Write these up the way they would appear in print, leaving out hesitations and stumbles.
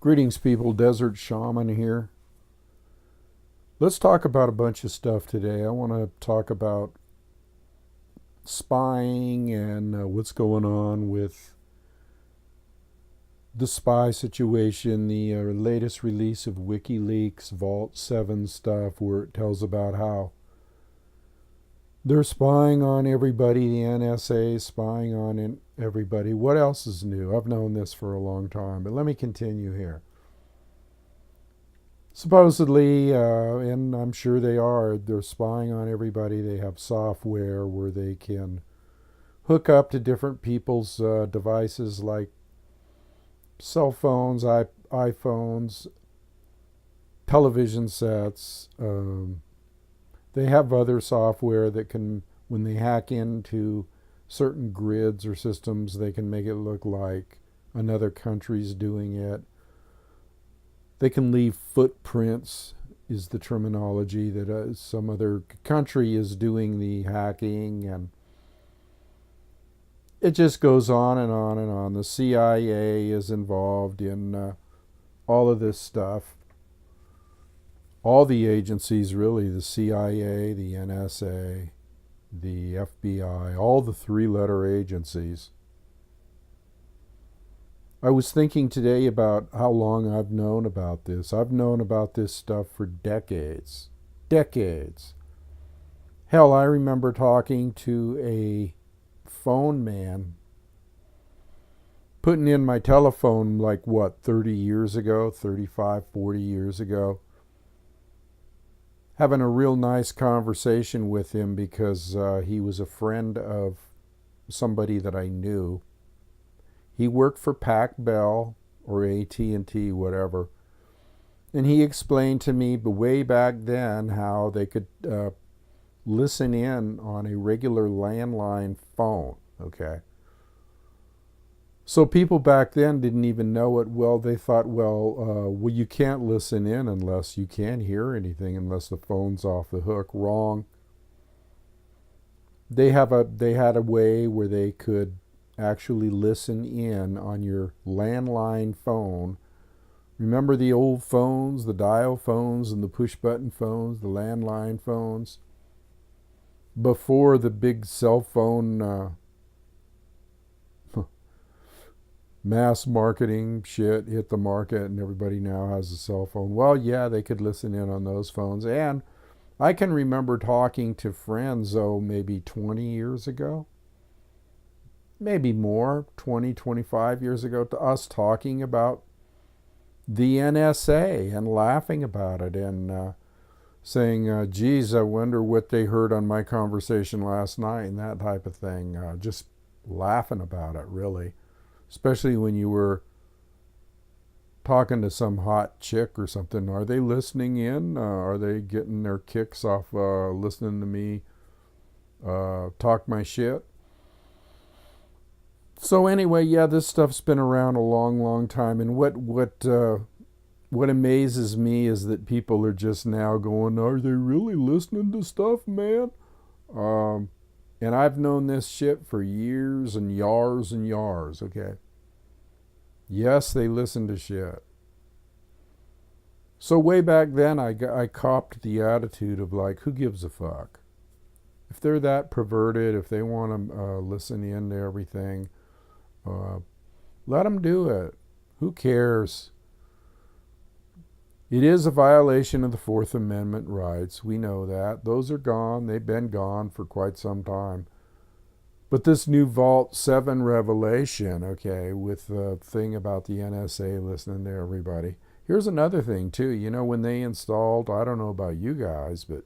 Greetings, people. Desert Shaman here. Let's talk about a bunch of stuff today. I want to talk about spying and what's going on with the spy situation, the latest release of WikiLeaks Vault 7 stuff, where it tells about how they're spying on everybody, the NSA is spying on everybody. What else is new? I've known this for a long time, but let me continue here. Supposedly, and I'm sure they're spying on everybody. They have software where they can hook up to different people's devices like cell phones, iPhones, television sets. They have other software that can, when they hack into certain grids or systems, they can make it look like another country's doing it. They can leave footprints, is the terminology, that some other country is doing the hacking, and it just goes on and on and on. The CIA is involved in all of this stuff. All the agencies, really, the CIA, the NSA, the FBI, all the three-letter agencies. I was thinking today about how long I've known about this. I've known about this stuff for decades. Decades. Hell, I remember talking to a phone man, putting in my telephone like, 30 years ago, 35, 40 years ago. Having a real nice conversation with him because he was a friend of somebody that I knew. He worked for Pac Bell or AT&T, whatever. And he explained to me way back then how they could listen in on a regular landline phone, okay? So people back then didn't even know it. Well, they thought, well, you can't listen in unless you can't hear anything, unless the phone's off the hook. Wrong. They had a way where they could actually listen in on your landline phone. Remember the old phones, the dial phones and the push button phones, the landline phones? Before the big cell phone mass marketing shit hit the market and everybody now has a cell phone. Well, yeah, they could listen in on those phones. And I can remember talking to friends, maybe 20 years ago, maybe more, 20, 25 years ago, to us talking about the NSA and laughing about it and saying, geez, I wonder what they heard on my conversation last night and that type of thing. Just laughing about it, really. Especially when you were talking to some hot chick or something. Are they listening in? Are they getting their kicks off listening to me talk my shit? So anyway, yeah, this stuff's been around a long, long time. And what amazes me is that people are just now going, are they really listening to stuff, man? And I've known this shit for years and yars and yars, okay? Yes, they listen to shit. So way back then, I copped the attitude of like, who gives a fuck? If they're that perverted, if they want to listen in to everything, let them do it. Who cares? It is a violation of the Fourth Amendment rights. We know that. Those are gone. They've been gone for quite some time. But this new Vault 7 revelation, okay, with the thing about the NSA listening to everybody. Here's another thing, too. You know, when they installed, I don't know about you guys, but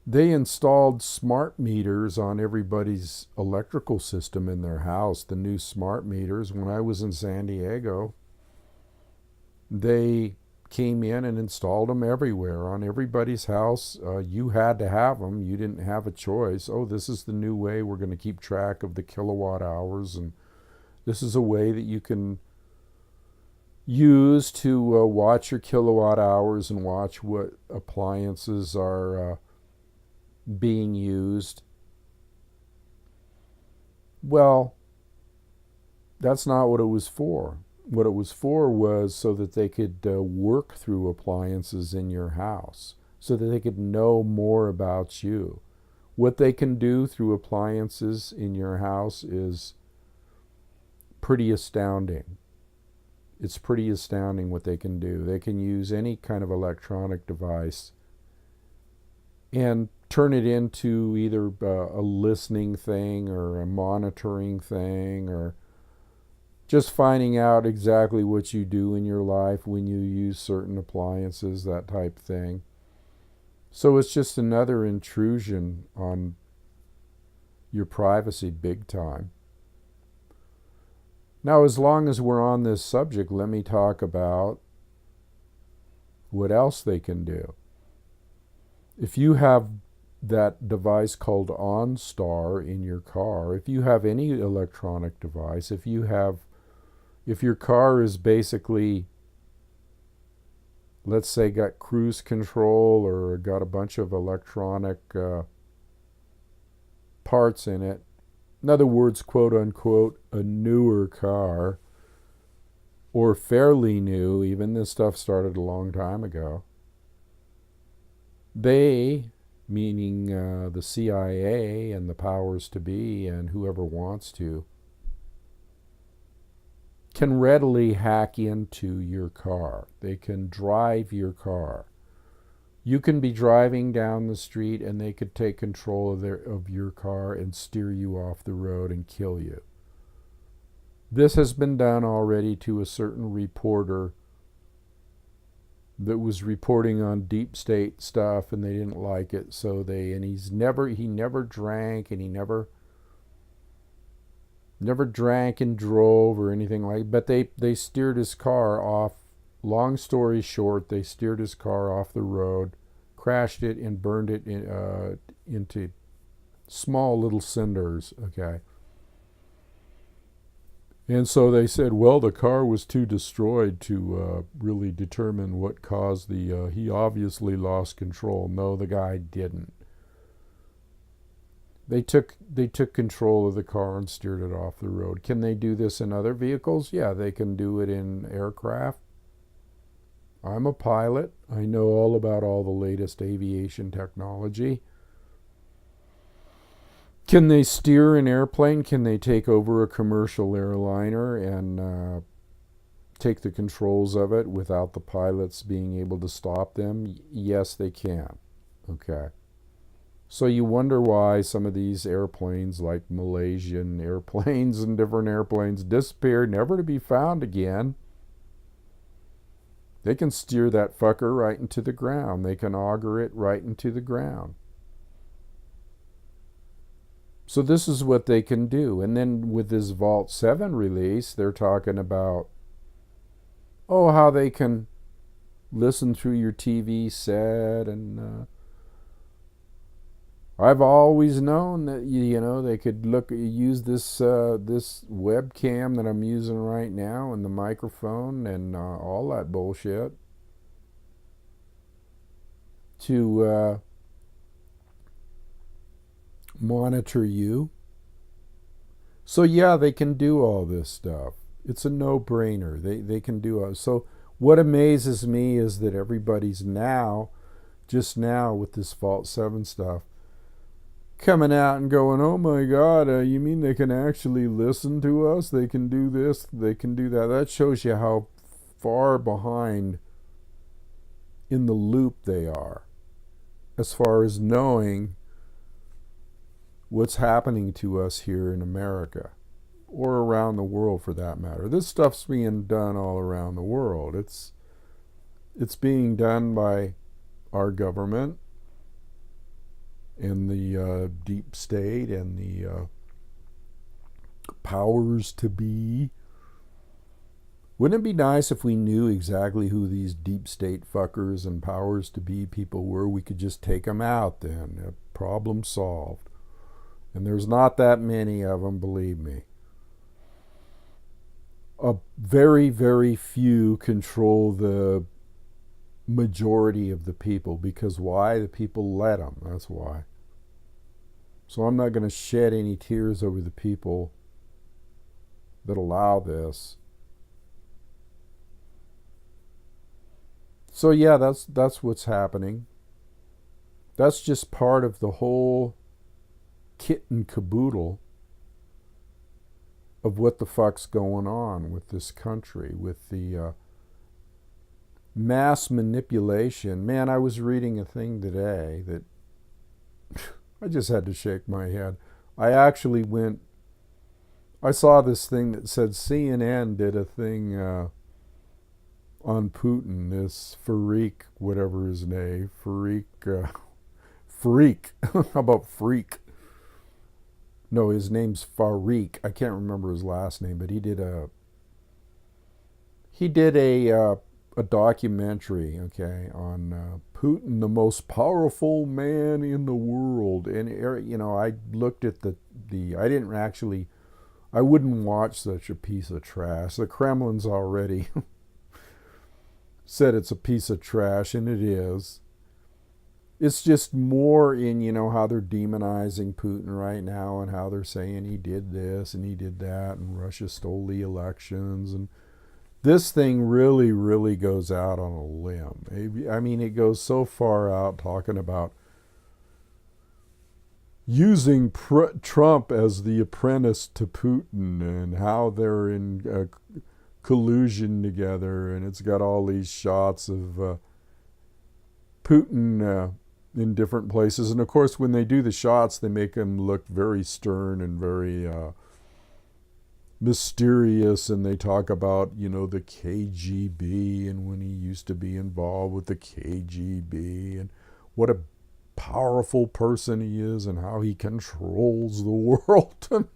they installed smart meters on everybody's electrical system in their house, the new smart meters. When I was in San Diego, they came in and installed them everywhere on everybody's house. You had to have them. You didn't have a choice. Oh, this is the new way we're going to keep track of the kilowatt hours, and this is a way that you can use to watch your kilowatt hours and watch what appliances are being used. Well, that's not what it was for. What it was for was so that they could work through appliances in your house, so that they could know more about you. What they can do through appliances in your house is pretty astounding. It's pretty astounding what they can do. They can use any kind of electronic device and turn it into either a listening thing or a monitoring thing, or just finding out exactly what you do in your life when you use certain appliances, that type thing. So it's just another intrusion on your privacy big time. Now, as long as we're on this subject, let me talk about what else they can do. If you have that device called OnStar in your car, if you have any electronic device, if your car is basically, let's say, got cruise control or got a bunch of electronic parts in it, in other words, quote unquote, a newer car, or fairly new, even this stuff started a long time ago, they, meaning the CIA and the powers to be and whoever wants to, can readily hack into your car. They can drive your car. You can be driving down the street and they could take control of your car and steer you off the road and kill you. This has been done already to a certain reporter that was reporting on deep state stuff, and they didn't like it, so he never drank, and he never drank and drove or anything like, but they steered his car off. Long story short, they steered his car off the road, crashed it, and burned it into small little cinders, okay? And so they said, well, the car was too destroyed to really determine what caused he obviously lost control. No, the guy didn't. They took control of the car and steered it off the road. Can they do this in other vehicles? Yeah, they can do it in aircraft. I'm a pilot. I know all about all the latest aviation technology. Can they steer an airplane? Can they take over a commercial airliner and take the controls of it without the pilots being able to stop them? Yes, they can. Okay. So you wonder why some of these airplanes, like Malaysian airplanes and different airplanes, disappeared, never to be found again. They can steer that fucker right into the ground. They can auger it right into the ground. So this is what they can do. And then with this Vault 7 release, they're talking about, how they can listen through your TV set. And I've always known that, they could use this webcam that I'm using right now and the microphone and all that bullshit to monitor you. So yeah, they can do all this stuff. It's a no-brainer. They can do it. So what amazes me is that everybody's just now with this Vault 7 stuff, coming out and going, oh my God, you mean they can actually listen to us? They can do this, they can do that. That shows you how far behind in the loop they are as far as knowing what's happening to us here in America, or around the world for that matter. This stuff's being done all around the world. It's being done by our government and the deep state and the powers to be. Wouldn't it be nice if we knew exactly who these deep state fuckers and powers to be people were? We could just take them out then. Problem solved. And there's not that many of them, believe me. A very, very few control the majority of the people. Because why? The people let them. That's why. So I'm not going to shed any tears over the people that allow this. So yeah, that's what's happening. That's just part of the whole kit and caboodle of what the fuck's going on with this country, with the mass manipulation. Man, I was reading a thing today that I just had to shake my head. I actually went, I saw this thing that said CNN did a thing on Putin, this Farik, whatever his name, Freak. How about Freak? No, his name's Farik. I can't remember his last name, but he did a documentary, okay, on Putin, the most powerful man in the world. And I looked at the I didn't actually, I wouldn't watch such a piece of trash. The Kremlin's already said it's a piece of trash, and it is. It's just more in, how they're demonizing Putin right now, and how they're saying he did this and he did that, and Russia stole the elections. And this thing really, really goes out on a limb. I mean, it goes so far out talking about using Trump as the apprentice to Putin, and how they're in collusion together. And it's got all these shots of Putin in different places. And of course, when they do the shots, they make him look very stern and very mysterious. And they talk about, the KGB, and when he used to be involved with the KGB, and what a powerful person he is, and how he controls the world.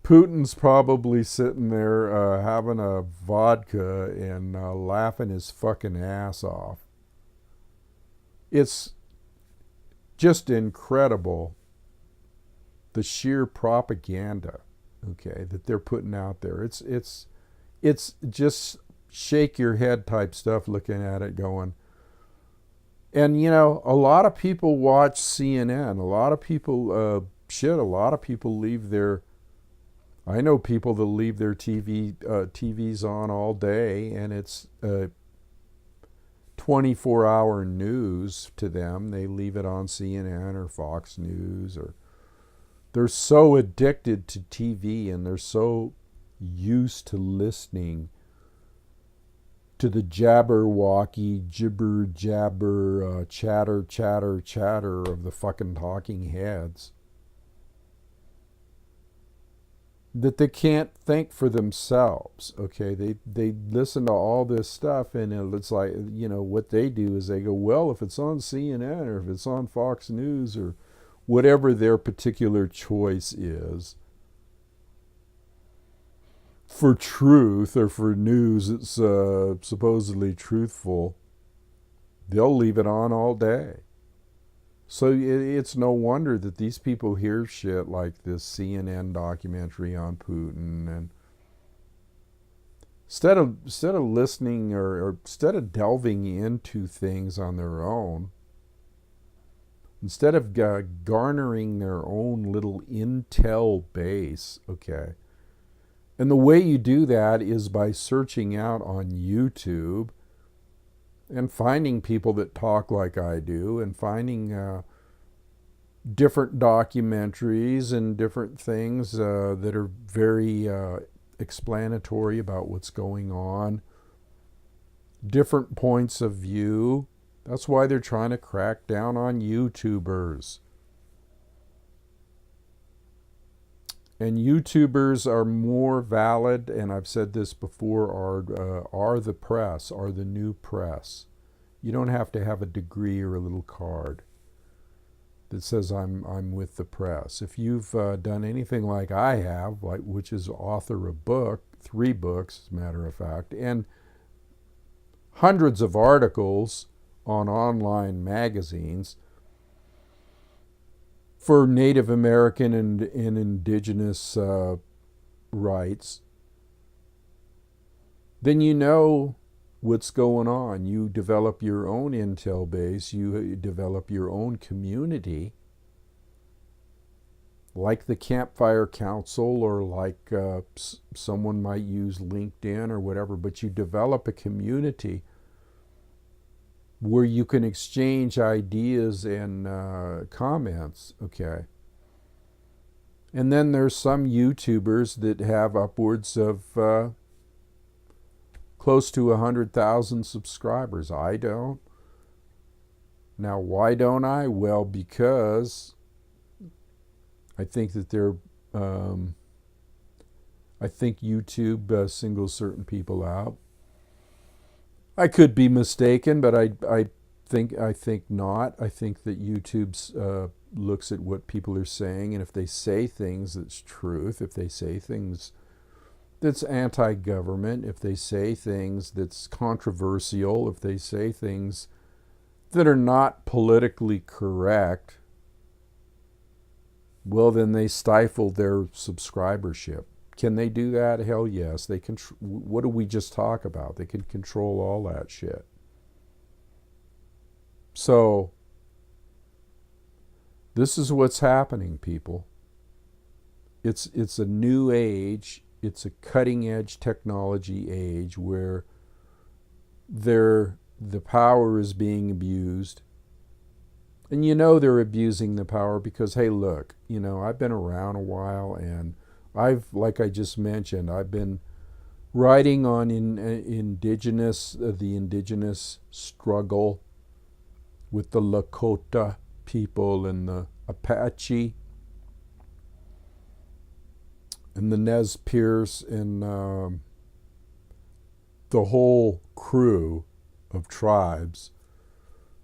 Putin's probably sitting there having a vodka and laughing his fucking ass off. It's just incredible, the sheer propaganda, okay, that they're putting out there. It's just shake your head type stuff, looking at it, going. And a lot of people watch CNN. A lot of people, a lot of people leave their. I know people that leave their TVs on all day, and it's 24-hour news to them. They leave it on CNN or Fox News, or they're so addicted to TV, and they're so used to listening to the jabberwocky, jibber jabber, chatter of the fucking talking heads, that they can't think for themselves. Okay, they listen to all this stuff, and it's like, what they do is they go, well, if it's on CNN or if it's on Fox News or whatever their particular choice is for truth, or for news it's supposedly truthful, they'll leave it on all day. So it's no wonder that these people hear shit like this CNN documentary on Putin, and instead of listening, or instead of delving into things on their own, instead of garnering their own little intel base, okay. And the way you do that is by searching out on YouTube and finding people that talk like I do, and finding different documentaries and different things that are very explanatory about what's going on, different points of view. That's why they're trying to crack down on YouTubers. And YouTubers are more valid, and I've said this before, are the press, are the new press. You don't have to have a degree or a little card that says I'm with the press. If you've done anything like I have, which is author a book, 3 books, as a matter of fact, and hundreds of articles on online magazines for Native American and indigenous rights, then you know what's going on. You develop your own intel base, you develop your own community, like the Campfire Council, or like someone might use LinkedIn or whatever, but you develop a community where you can exchange ideas and comments, okay? And then there's some YouTubers that have upwards of close to 100,000 subscribers. I don't. Now, why don't I? Well, because I think that I think YouTube singles certain people out. I could be mistaken, but I think not. I think that YouTube looks at what people are saying, and if they say things that's truth, if they say things that's anti-government, if they say things that's controversial, if they say things that are not politically correct, well, then they stifle their subscribership. Can they do that? Hell yes. They can. What did we just talk about? They can control all that shit. So, this is what's happening, people. It's a new age. It's a cutting-edge technology age where the power is being abused. And you know they're abusing the power because, hey, look, I've been around a while, and like I just mentioned, I've been writing on the indigenous struggle with the LAKOTA people and the Apache and the Nez Perce and the whole crew of tribes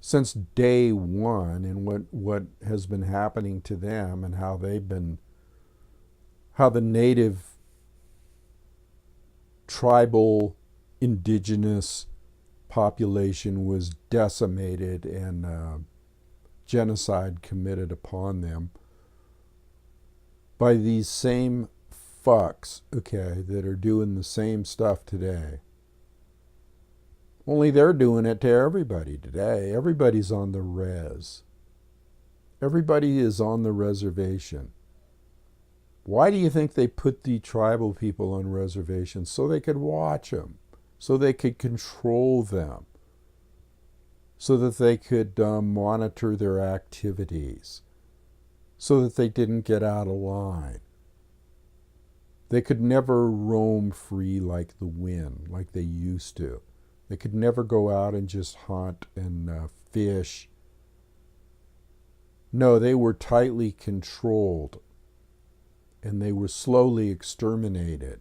since day one, and what has been happening to them, and how the native tribal indigenous population was decimated and genocide committed upon them by these same fucks, okay, that are doing the same stuff today. Only they're doing it to everybody today. Everybody's on the res. Everybody is on the reservation. Why do you think they put the tribal people on reservations? So they could watch them, so they could control them, so that they could monitor their activities, so that they didn't get out of line. They could never roam free like the wind, like they used to. They could never go out and just hunt and fish. No, they were tightly controlled, and they were slowly exterminated.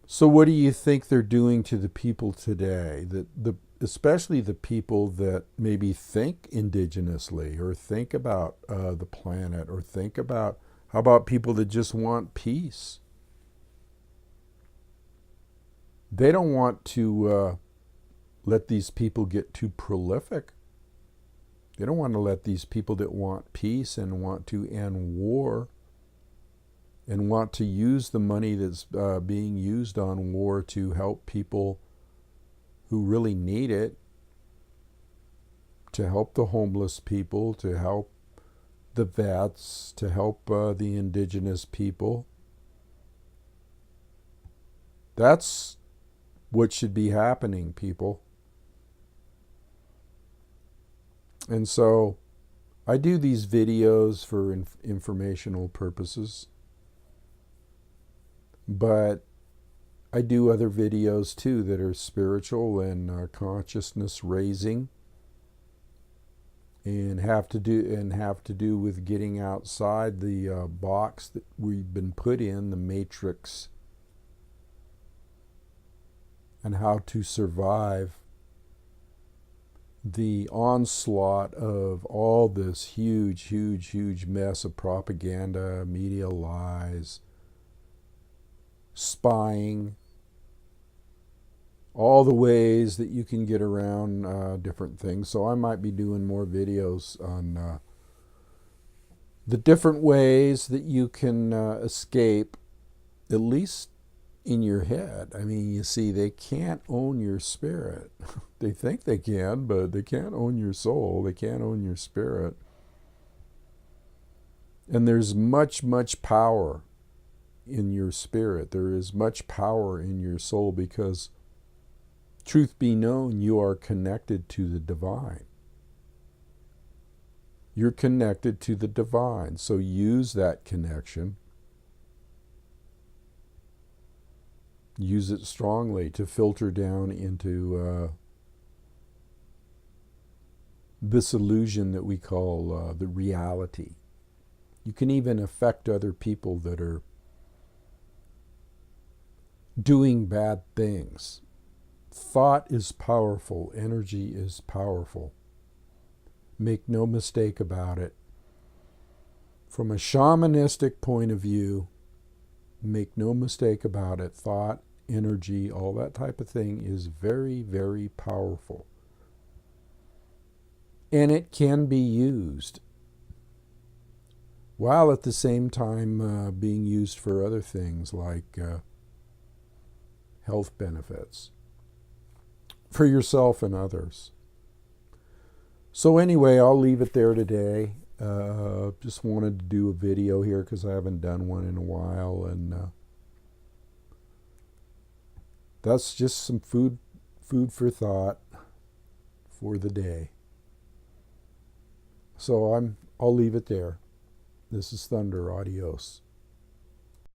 So what do you think they're doing to the people today? Especially the people that maybe think indigenously, or think about the planet, or think about, how about people that just want peace? They don't want to let these people get too prolific. They don't want to let these people that want peace and want to end war and want to use the money that's being used on war to help people who really need it, to help the homeless people, to help the vets, to help the indigenous people. That's what should be happening, people. And so I do these videos for informational purposes, but I do other videos too that are spiritual and consciousness raising, and have to do with getting outside the box that we've been put in, the matrix, and how to survive the onslaught of all this huge mess of propaganda, media lies, spying, all the ways that you can get around different things. So I might be doing more videos on the different ways that you can escape, at least in your head. I mean, you see, they can't own your spirit. They think they can, but they can't own your soul. They can't own your spirit. And there's much, much power in your spirit. There is much power in your soul because, truth be known, you are connected to the divine. You're connected to the divine. So use that connection. Use it strongly to filter down into this illusion that we call the reality. You can even affect other people that are doing bad things. Thought is powerful. Energy is powerful. Make no mistake about it. From a shamanistic point of view, make no mistake about it, thought, energy, all that type of thing is very, very powerful. And it can be used, while at the same time being used for other things like health benefits for yourself and others. So anyway, I'll leave it there today. Just wanted to do a video here because I haven't done one in a while, and that's just some food for thought for the day. So I'll leave it there. This is Thunder. Adios.